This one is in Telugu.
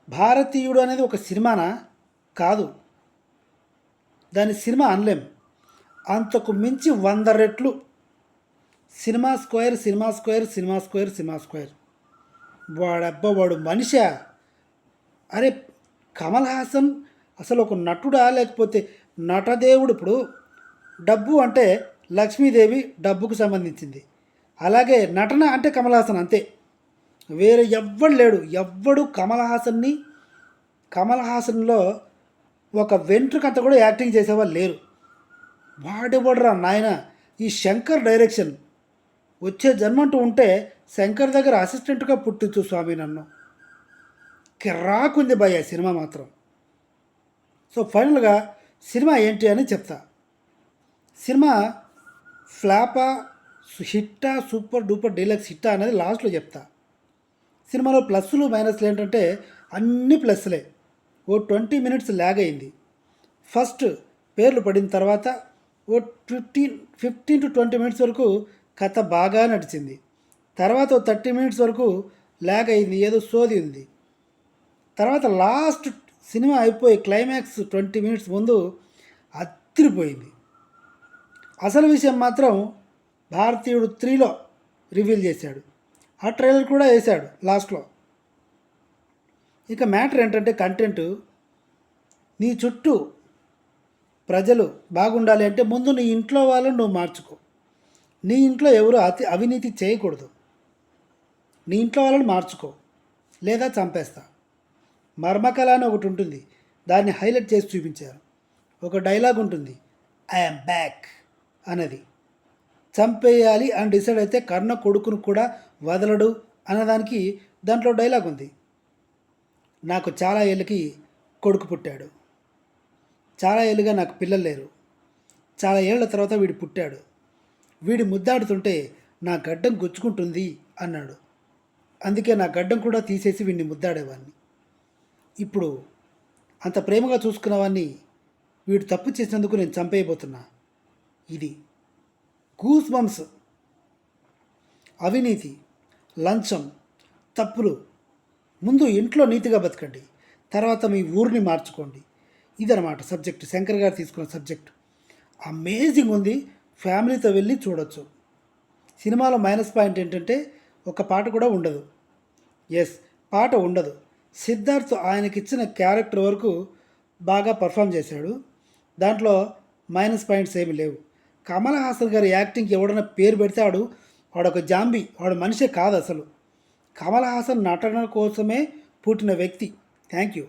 భారతీయుడు అనేది ఒక సినిమానా? కాదు. దాని సినిమా అనలేం. అంతకు మించి 100 రెట్లు cinema square, cinema square, cinema square, cinema square. వాడబ్బా వాడు మనిషా? అరే, కమల్ హాసన్ అసలు ఒక నటుడా లేకపోతే నటదేవుడు? ఇప్పుడు డబ్బు అంటే లక్ష్మీదేవి డబ్బుకు సంబంధించింది. అలాగే నటన అంటే కమల్ హాసన్ అంతే. వేరే ఎవ్వడు లేడు. ఎవ్వడు కమల్ హాసన్లో ఒక వెంట్రుకంత కూడా యాక్టింగ్ చేసేవాళ్ళు లేరు. వాడెవడరా నాయన? ఈ శంకర్ డైరెక్షన్. వచ్చే జన్మంటూ ఉంటే శంకర్ దగ్గర అసిస్టెంట్గా పుట్టించు స్వామి నన్ను. కిరాకుంది భయ్య సినిమా మాత్రం. సో ఫైనల్గా సినిమా ఏంటి అని చెప్తా. సినిమా ఫ్లాపా, హిట్టా, సూపర్ డూపర్ డీలక్స్ హిట్టా అనేది లాస్ట్లో చెప్తా. సినిమాలో ప్లస్లు మైనస్లు ఏంటంటే అన్ని ప్లస్లే. ఓ 20 మినిట్స్ ల్యాగ్ అయింది. ఫస్ట్ పేర్లు పడిన తర్వాత ఓ 15 టు 20 మినిట్స్ వరకు కథ బాగా నడిచింది. తర్వాత ఓ 30 మినిట్స్ వరకు ల్యాగ్ అయింది, ఏదో సోది ఉంది. తర్వాత లాస్ట్ సినిమా అయిపోయి క్లైమాక్స్ 20 మినిట్స్ ముందు అదిరిపోయింది. అసలు విషయం మాత్రం భారతీయుడు 3లో రివీల్ చేశాడు. ఆ ట్రైలర్ కూడా వేశాడు లాస్ట్లో. ఇక మ్యాటర్ ఏంటంటే కంటెంట్. నీ చుట్టూ ప్రజలు బాగుండాలి అంటే ముందు నీ ఇంట్లో వాళ్ళని నువ్వు మార్చుకో. నీ ఇంట్లో ఎవరు అవినీతి చేయకూడదు. నీ ఇంట్లో వాళ్ళని మార్చుకో, లేదా చంపేస్తా. మర్మకళ అని ఒకటి ఉంటుంది, దాన్ని హైలైట్ చేసి చూపించారు. ఒక డైలాగ్ ఉంటుంది, ఐఎమ్ బ్యాక్ అన్నది. చంపేయాలి అని డిసైడ్ అయితే కర్ణ కొడుకును కూడా వదలడు అన్నదానికి దాంట్లో డైలాగ్ ఉంది. నాకు చాలా ఏళ్ళకి కొడుకు పుట్టాడు, చాలా ఏళ్ళుగా నాకు పిల్లలు లేరు, చాలా ఏళ్ల తర్వాత వీడు పుట్టాడు, వీడి ముద్దాడుతుంటే నా గడ్డం గుచ్చుకుంటుంది అన్నాడు. అందుకే నా గడ్డం కూడా తీసేసి వీడిని ముద్దాడేవాడిని. ఇప్పుడు అంత ప్రేమగా చూసుకున్నవాడిని వీడు తప్పు చేసినందుకు నేను చంపేయబోతున్నా. ఇది గూస్ బంప్స్. అవినీతి, లంచం, తప్పులు. ముందు ఇంట్లో నీతిగా బతకండి, తర్వాత మీ ఊరిని మార్చుకోండి. ఇదనమాట సబ్జెక్ట్. శంకర్ గారు తీసుకున్న సబ్జెక్ట్ అమేజింగ్ ఉంది. ఫ్యామిలీతో వెళ్ళి చూడొచ్చు. సినిమాలో మైనస్ పాయింట్ ఏంటంటే ఒక పాట కూడా ఉండదు. పాట ఉండదు. సిద్ధార్థ్ ఆయనకిచ్చిన క్యారెక్టర్ వరకు బాగా పర్ఫామ్ చేశాడు. దాంట్లో మైనస్ పాయింట్స్ ఏమి లేవు. కమల్ హాసన్ గారి యాక్టింగ్కి ఎవడన్నా పేరు పెడితే వాడొక జాంబీ, వాడు మనిషే కాదు అసలు. కమల్ హాసన్ నటన కోసమే పుట్టిన వ్యక్తి. Thank you.